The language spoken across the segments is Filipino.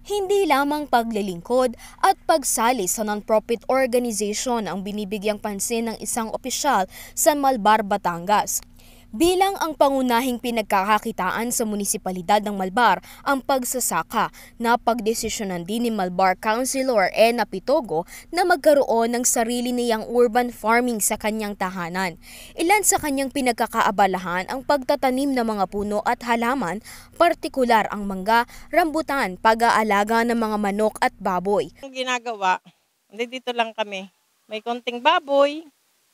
Hindi lamang paglilingkod at pagsali sa non-profit organization ang binibigyang pansin ng isang opisyal sa Malbar, Batangas. Bilang ang pangunahing pinagkakakitaan sa munisipalidad ng Malbar ang pagsasaka, napagdesisyonan din ni Malbar Councilor Ena Pitogo na magkaroon ng sarili niyang urban farming sa kanyang tahanan. Ilan sa kanyang pinagkakaabalahan ang pagtatanim ng mga puno at halaman, partikular ang mangga, rambutan, pag-aalaga ng mga manok at baboy. Ang ginagawa, dito lang kami. May konting baboy,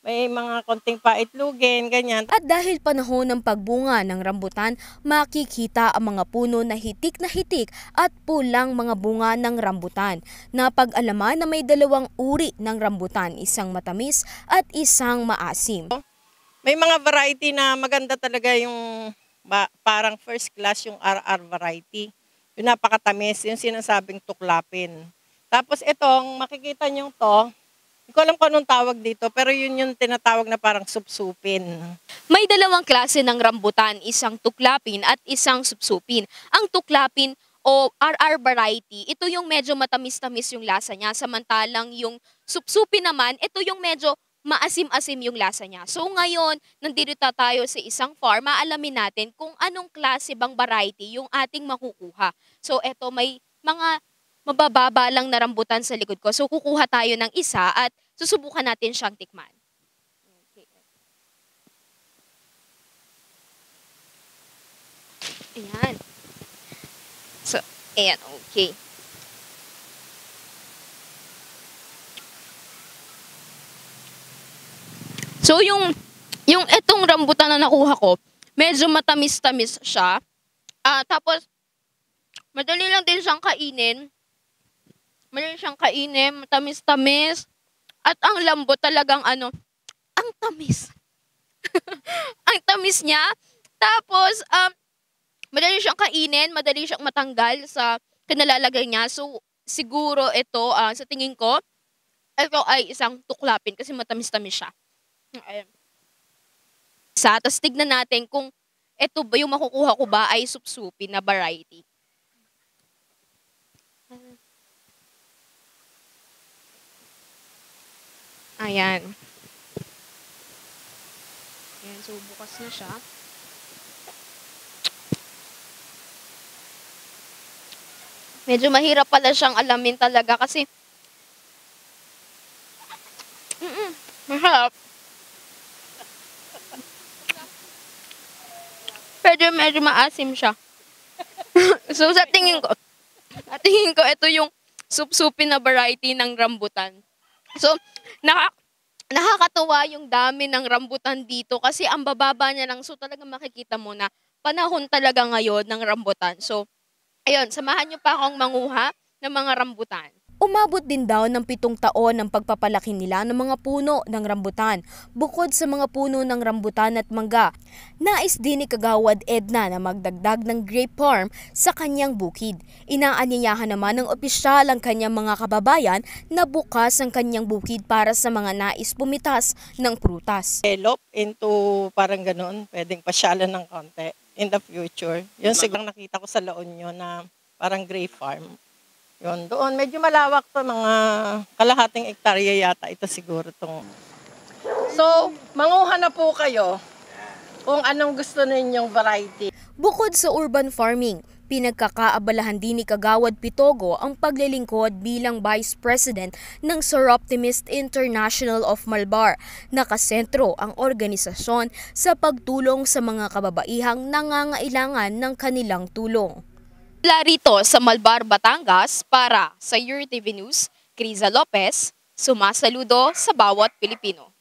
may mga konting paitlugin, ganyan. At dahil panahon ng pagbunga ng rambutan, makikita ang mga puno na hitik at pulang mga bunga ng rambutan. Napag-alaman na may dalawang uri ng rambutan, isang matamis at isang maasim. May mga variety na maganda talaga yung parang first class yung RR variety. Yung napakatamis, yung sinasabing tuklapin. Tapos itong makikita nyo to, hindi ko alam kung anong tawag dito, pero yun yung tinatawag na parang supsupin. May dalawang klase ng rambutan, isang tuklapin at isang supsupin. Ang tuklapin o RR variety, ito yung medyo matamis-tamis yung lasa niya. Samantalang yung supsupin naman, ito yung medyo maasim-asim yung lasa niya. So ngayon, nandito tayo sa isang farm, maalamin natin kung anong klase bang variety yung ating makukuha. So eto, may mga mabababa lang na rambutan sa likod ko. So kukuha tayo ng isa at susubukan natin siyang tikman. Okay. Ayan. So, ayan, okay. So yung etong rambutan na nakuha ko, medyo matamis-tamis siya. Tapos madali lang din siyang kainin. Madali siyang kainin, matamis-tamis. At ang lambot talagang ang tamis. Ang tamis niya. Tapos, madali siyang kainin, madali siyang matanggal sa kinalalagay niya. So, siguro ito, sa tingin ko, ito ay isang tuklapin kasi matamis-tamis siya. Ayan. Tapos tignan natin kung ito ba yung makukuha ko ba ay supsupi na variety. Ayan. Ayan, so bukas na siya. Medyo mahirap pala siyang alamin talaga kasi masarap. Pero medyo maasim siya. So sa tingin ko ito yung supsupi na variety ng rambutan. So, nakakatuwa yung dami ng rambutan dito kasi ang bababa niya lang. So, talagang makikita mo na panahon talaga ngayon ng rambutan. So, ayun, samahan niyo pa akong manguha ng mga rambutan. Umabot din daw ng 7 taon ang pagpapalaki nila ng mga puno ng rambutan. Bukod sa mga puno ng rambutan at mangga, nais din ni Kagawad Edna na magdagdag ng grape farm sa kanyang bukid. Inaanyayahan naman ng opisyal ang kanyang mga kababayan na bukas ang kanyang bukid para sa mga nais pumitas ng prutas. Develop into parang ganoon, pwedeng pasyalan ng konti in the future. Yun siguro nakita ko sa La Union na parang grape farm. Yun, doon medyo malawak to, mga kalahating ektarya yata ito siguro tong. So, manguha na po kayo kung anong gusto ninyong variety. Bukod sa urban farming, pinagkakaabalahan din ni Kagawad Pitogo ang paglilingkod bilang Vice President ng Sir Optimist International of Malbar. Nakasentro ang organisasyon sa pagtulong sa mga kababaihang nangangailangan ng kanilang tulong. Mula rito sa Malbar, Batangas, para sa UrTV News, Criza Lopez, sumasaludo sa bawat Pilipino.